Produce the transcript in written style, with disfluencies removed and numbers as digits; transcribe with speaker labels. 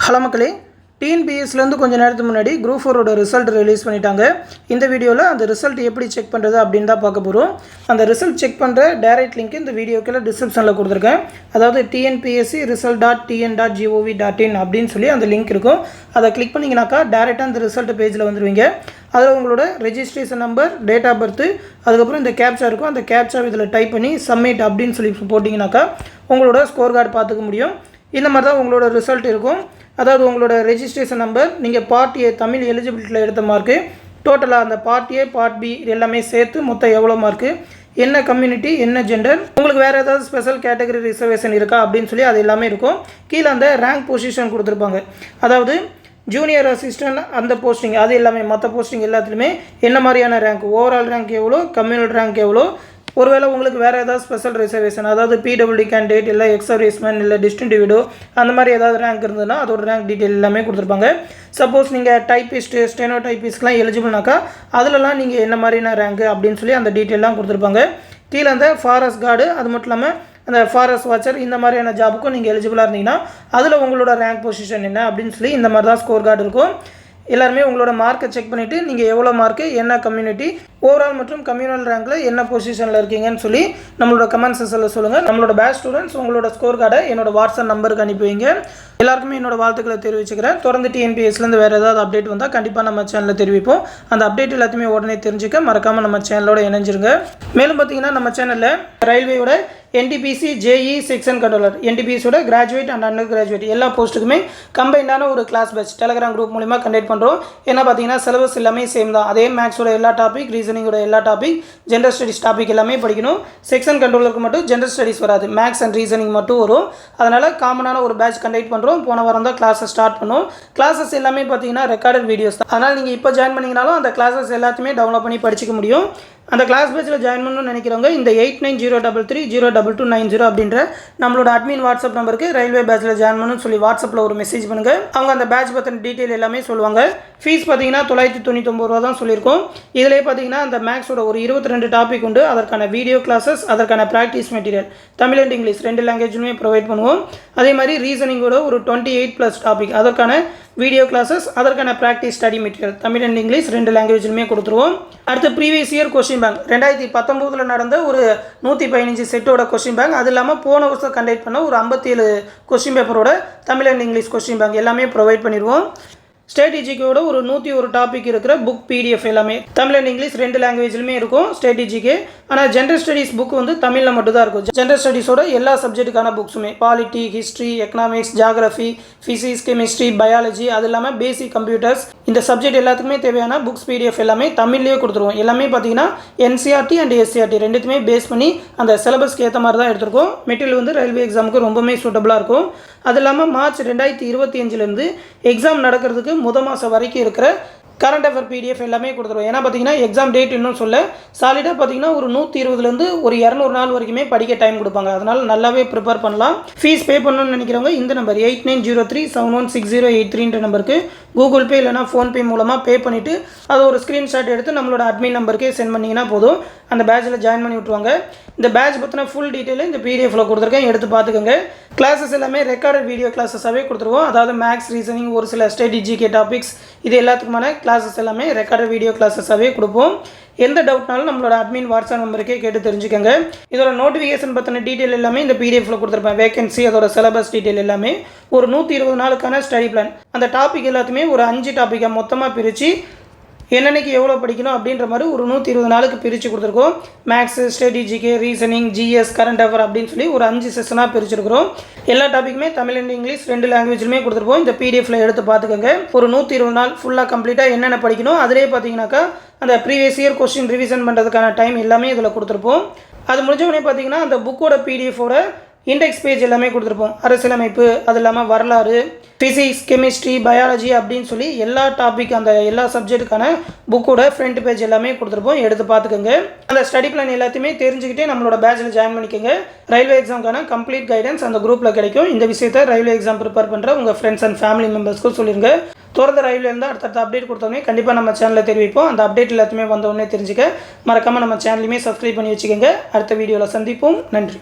Speaker 1: Hello மக்களே, டிஎன்பிஎஸ்லேருந்து கொஞ்சம் நேரத்துக்கு முன்னாடி குரூப் 4 ரிசல்ட் ரிலீஸ் பண்ணிட்டாங்க. இந்த வீடியோவில் அந்த ரிசல்ட் எப்படி செக் பண்ணுறது அப்படின்னு தான் பார்க்க போகிறோம். அந்த ரிசல்ட் செக் பண்ணுற டைரக்ட் லிங்க் இந்த வீடியோக்குள்ள டிஸ்கிரிப்ஷனில் கொடுத்துருக்கேன். அதாவது tnpsc.result.gov.in அப்படின்னு சொல்லி அந்த லிங்க் இருக்கும். அதை கிளிக் பண்ணிங்கனாக்கா டேரெக்டாக அந்த ரிசல்ட் பேஜில் வந்துடுவீங்க. அதில் உங்களோட registration number, date of birth, அதுக்கப்புறம் இந்த கேப்சா இருக்கும். அந்த கேப்சா இதில் டைப் பண்ணி சப்மிட் அப்படின்னு சொல்லி போட்டிங்கனாக்கா உங்களோட ஸ்கோர் கார்டு பார்த்துக்க முடியும். இந்த மாதிரி தான் உங்களோட ரிசல்ட் இருக்கும். அதாவது உங்களோட ரெஜிஸ்ட்ரேஷன் நம்பர், நீங்கள் பார்ட் ஏ தமிழ் எலிஜிபிலிட்டியில் எடுத்த மார்க்கு, டோட்டலாக அந்த பார்ட் ஏ பார்ட் பி எல்லாமே சேர்த்து மொத்தம் எவ்வளோ மார்க்கு, என்ன கம்யூனிட்டி, என்ன ஜெண்டர், உங்களுக்கு வேறு ஏதாவது ஸ்பெஷல் கேட்டகரி ரிசர்வேஷன் இருக்கா அப்படின்னு சொல்லி அது எல்லாமே இருக்கும். கீழே அந்த ரேங்க் பொசிஷன் கொடுத்துருப்பாங்க. அதாவது ஜூனியர் அசிஸ்டன்ட் அந்த போஸ்டிங் அது எல்லாமே, மற்ற போஸ்டிங் எல்லாத்துலேயுமே என்ன மாதிரியான ரேங்க், ஓவரால் ரேங்க் எவ்வளோ, கம்யூனல் ரேங்க் எவ்வளோ, ஒருவேளை உங்களுக்கு வேறு ஏதாவது ஸ்பெஷல் ரிசர்வேஷன், அதாவது பிடபிள்யூடி கேண்டிடேட் இல்லை எக்ஸ் சர்வீஸ்மேன் இல்லை டிஸ்டிங்டிவிடோ அந்த மாதிரி ஏதாவது ரேங்க் இருந்ததுன்னா அதோட ரேங்க் டீட்டெயில் எல்லாமே கொடுத்துருப்பாங்க. சப்போஸ் நீங்கள் டைப்பிஸ்ட்டு, ஸ்டெனோ டைப்பிஸ்ட்லாம் எலிஜிபிள்னாக்கா அதிலலாம் நீங்கள் என்ன மாதிரியான ரேங்க்கு அப்படின்னு சொல்லி அந்த டீட்டெயிலாம் கொடுத்துருப்பாங்க. கீழே அந்த ஃபாரஸ்ட் கார்டு, அது மட்டும் இல்லாமல் அந்த ஃபாரஸ்ட் வாட்சர் இந்த மாதிரியான ஜாபுக்கும் நீங்கள் எலிஜிபிளாக இருந்தீங்கன்னா அதில் உங்களோட ரேங்க் பொசிஷன் என்ன அப்படின்னு சொல்லி இந்த மாதிரி தான் ஸ்கோர் கார்டு இருக்கும். எல்லாருமே உங்களோட மார்க்கை செக் பண்ணிவிட்டு நீங்கள் எவ்வளோ மார்க்கு, என்ன கம்யூனிட்டி, ஓவரால் மற்றும் கம்யூனல் ரேங்கில் என்ன பொசிஷனில் இருக்கீங்கன்னு சொல்லி நம்மளோட கமெண்ட் செக்ஷனில் சொல்லுங்கள். நம்மளோட பேட்ச் ஸ்டூடெண்ட்ஸ் உங்களோட ஸ்கோர் கார்டை என்னோட வாட்ஸ்அப் நம்பருக்கு அனுப்பி வைங்க. எல்லாருக்குமே என்னோட வாழ்த்துக்களை தெரிவிச்சுக்கிறேன். தொடர்ந்து டிஎன்பிஎஸ்லேருந்து வேறு ஏதாவது அப்டேட் வந்தால் கண்டிப்பாக நம்ம சேனலில் தெரிவிப்போம். அந்த அப்டேட் எல்லாத்தையுமே உடனே தெரிஞ்சுக்க மறக்காமல் நம்ம சேனலோட இணைஞ்சிருங்க. மேலும் பார்த்தீங்கன்னா நம்ம சேனலில் ரயில்வேயோட என்டிபிசி ஜேஇ செக்ஷன் கண்ட்ரோலர், என்டிபிசியோட கிராஜுவேட் அண்ட் அண்டர் கிராஜுவேட் எல்லா போஸ்ட்டுக்குமே கம்பைண்டான ஒரு கிளாஸ் பேட்ச் டெலகிராம் குரூப் மூலிமா கண்டக்ட் பண்ணுறோம். ஏன்னா பார்த்தீங்கன்னா சிலபஸ் எல்லாமே சேம் தான். அதே மேக்ஸோட எல்லா டாபிக், ரீசனிங்கோட எல்லா டாபிக், ஜென்ரல் ஸ்டடிஸ் டாபிக் எல்லாமே படிக்கணும். செக்ஷன் கண்ட்ரோலருக்கு மட்டும் ஜென்ரல் ஸ்டடிஸ் வராது, மேக்ஸ் அண்ட் ரீசனிங் மட்டும் வரும். அதனால் காமனான ஒரு பேட்ச் கண்டக்ட் பண்ணுறோம். போன வாரம் தான் கிளாஸஸ் ஸ்டார்ட் பண்ணோம். கிளாஸஸ் எல்லாமே பார்த்தீங்கன்னா ரெக்கார்டட் வீடியோஸ் தான். அதனால் நீங்கள் இப்போ ஜாயின் பண்ணிங்கனாலும் அந்த கிளாஸஸ் எல்லாத்தையுமே டவுன்லோட் பண்ணி படிச்சிக்க முடியும். அந்த கிளாஸ் பேட்சில் ஜாயின் பண்ணணும்னு நினைக்கிறவங்க இந்த 8903302290 அப்படின்ற நம்மளோட அட்மின் வாட்ஸ்அப் நம்பருக்கு ரயில்வே பேட்சில் ஜாயின் பண்ணணும்னு சொல்லி வாட்ஸ்அப்பில் ஒரு மெசேஜ் பண்ணுங்கள். அவங்க அந்த பேட்ச் பற்றின டீட்டெயில் எல்லாமே சொல்லுவாங்க. ஃபீஸ் பார்த்தீங்கன்னா 999 ரூபா தான் சொல்லியிருக்கோம். இதிலே பார்த்தீங்கன்னா அந்த மேக்ஸோட ஒரு 22 டாபிக் உண்டு. அதற்கான வீடியோ கிளாஸஸ், அதற்கான practice material Tamil and English 2 லாங்குவேஜ்லுமே ப்ரொவைட் பண்ணுவோம். அதே மாதிரி ரீசனிங்கோட ஒரு 28+ டாபிக், அதற்கான வீடியோ கிளாஸஸ், அதற்கான practice study material Tamil and English 2 லாங்குவேஜ்லுமே கொடுத்துருவோம். அடுத்து ப்ரீவியஸ் இயர் கொஸ்டின் பேங்க் 2019 நடந்த ஒரு 115 செட்டோட கொஸ்டின் பேங்க், அது இல்லாமல் போன வருஷம் கண்டக்ட் பண்ண ஒரு 57 கொஸ்டின் பேப்பரோட Tamil and English question bank எல்லாமே ப்ரொவைட் பண்ணிடுவோம். ஸ்ட்ராட்டஜிக்கோட ஒரு 101 டாபிக் இருக்கிற புக் பிடிஎஃப் எல்லாமே தமிழ் அண்ட் இங்கிலீஷ் 2 லாங்குவேஜ்லுமே இருக்கும் ஸ்ட்ராட்டஜிக்கு. ஆனால் ஜென்ரல் ஸ்டடீஸ் புக் வந்து தமிழில் மட்டும் தான் இருக்கும். ஜென்ரல் ஸ்டடீஸோட எல்லா சப்ஜெக்ட்டுக்கான புக்ஸுமே polity, history, economics, geography, physics, chemistry, biology, அது இல்லாமல் பேசிக் கம்ப்யூட்டர்ஸ், இந்த சப்ஜெக்ட் எல்லாத்துக்குமே தேவையான புக்ஸ் பிடிஎஃப் எல்லாமே தமிழ்லேயே கொடுத்துருவோம். எல்லாமே பார்த்தீங்கன்னா என்சிஆர்டி அண்ட் எஸ்சிஆர்டி ரெண்டுத்துமே பேஸ் பண்ணி அந்த சிலபஸ்க்கு ஏற்ற மாதிரி தான் எடுத்திருக்கோம். மெட்டீரியல் வந்து ரயில்வே எக்ஸாமுக்கு ரொம்பவே சூட்டபுளாக இருக்கும். அது இல்லாமல் மார்ச் 2025 எக்ஸாம் நடக்கிறதுக்கு முதல் மாதம் வரைக்கும் இருக்கிற கரண்ட் அஃபேர் பிடிஎஃப் எல்லாமே கொடுத்துருவோம். ஏன்னா பார்த்தீங்கன்னா எக்ஸாம் டேட் இன்னும் சொல்ல சாலிடாக பார்த்தீங்கன்னா ஒரு 120 ஒரு 200 நாள் வரைக்குமே படிக்க டைம் கொடுப்பாங்க. அதனால் நல்லாவே ப்ரிப்பேர் பண்ணலாம். ஃபீஸ் பே பண்ணணும்னு நினைக்கிறவங்க இந்த நம்பர் 8903716083 நம்பருக்கு கூகுள் பே இல்லைனா ஃபோன்பே மூலமாக பே பண்ணிவிட்டு அதை ஒரு ஸ்க்ரீன்ஷாட் எடுத்து நம்மளோட அட்மின் நம்பருக்கே சென்ட் பண்ணிங்கன்னா போதும். அந்த பேட்சில் ஜாயின் பண்ணி விட்ருவாங்க. இந்த பேட்ச் பற்றின ஃபுல் டீட்டெயிலும் இந்த பிடிஎஃபில் கொடுத்துருக்கேன், எடுத்து பார்த்துக்கோங்க. கிளாஸஸ் எல்லாமே ரெக்கார்டட் வீடியோ கிளாஸஸாகவே கொடுத்துருவோம். அதாவது மேக்ஸ், ரீசனிங், ஒரு சில ஸ்ட்ராட்டஜிக்கே டாபிக்ஸ், இது எல்லாத்துக்குமான கிளாஸஸ் எல்லாமே ரெக்கார்டட் வீடியோ கிளாஸஸாகவே கொடுப்போம். எந்த டவுட்னாலும் நம்மளோட அட்மின் வாட்ஸ்அப் நம்பருக்கே கேட்டு தெரிஞ்சுக்கோங்க. இதோட நோட்டிஃபிகேஷன் பற்றின டீட்டெயில் எல்லாமே இந்த பிடிஎஃபில் கொடுத்துருப்பேன். வேகன்சி, அதோட சிலபஸ் டீட்டெயில் எல்லாமே, ஒரு 120 நாளுக்கான ஸ்டடி பிளான், அந்த டாபிக் எல்லாத்தையுமே ஒரு 5 டாப்பிக்காக மொத்தமாக பிரித்து என்னன்னைக்கு எவ்வளோ படிக்கணும் அப்படின்ற மாதிரி ஒரு 120 நாளுக்கு பிரித்து கொடுத்துருக்கோம். மேக்ஸு, ஸ்ட்ராட்டஜிக்கு, ரீசனிங், ஜிஎஸ், கரண்ட் அஃபேர் அப்படின்னு சொல்லி ஒரு 5 செஷனாக பிரிச்சுருக்கிறோம். எல்லா டாப்பிக்குமே தமிழ் அண்ட் இங்கிலீஷ் 2 லாங்குவேஜ்லுமே கொடுத்துருப்போம். இந்த பிடிஎஃபில் எடுத்து பார்த்துக்கோங்க. ஒரு 120 நாள் ஃபுல்லாக கம்ப்ளீட்டாக என்னென்ன படிக்கணும், அதிலே பார்த்தீங்கன்னாக்கா அந்த ப்ரீவியஸ் இயர் கொஸ்டின் ரிவிஷன் பண்ணுறதுக்கான டைம் எல்லாமே இதில் கொடுத்துருப்போம். அது முடிஞ்சவொடனே பார்த்தீங்கன்னா அந்த புக்கோட பிடிஎஃபோட இண்டெக்ஸ் பேஜ் எல்லாமே கொடுத்துருப்போம். அரசியலமைப்பு, அது இல்லாமல் வரலாறு, ஃபிசிக்ஸ், கெமிஸ்ட்ரி, பயாலஜி அப்படின்னு சொல்லி எல்லா டாபிக், அந்த எல்லா சப்ஜெக்ட்டுக்கான புக்கோட ஃப்ரண்ட் பேஜ் எல்லாமே கொடுத்துருப்போம். எடுத்து பார்த்துக்கோங்க. அந்த ஸ்டடி பிளான் எல்லாத்தையுமே தெரிஞ்சுக்கிட்டே நம்மளோட பேட்சில் ஜாயின் பண்ணிக்கோங்க. ரயில்வே எக்ஸாமுக்கான கம்ப்ளீட் கைடன்ஸ் அந்த குரூப்பில் கிடைக்கும். இந்த விஷயத்தை ரயில்வே எக்ஸாம் ப்ரிப்பேர் பண்ணுற உங்கள் ஃப்ரெண்ட்ஸ் அண்ட் ஃபேமிலி மெம்பர்ஸ்க்கும் சொல்லிடுங்க. தொடர்ந்து ரயில்வே இருந்தால் அடுத்தடுத்த அப்டேட் கொடுத்தோன்னே கண்டிப்பாக நம்ம சேனலில் தெரிவிப்போம். அந்த அப்டேட் எல்லாத்தையுமே வந்தோடனே தெரிஞ்சுக்க மறக்காமல் நம்ம சேனலையுமே சப்ஸ்கிரைப் பண்ணி வச்சுக்கோங்க. அடுத்த வீடியோவில் சந்திப்போம். நன்றி.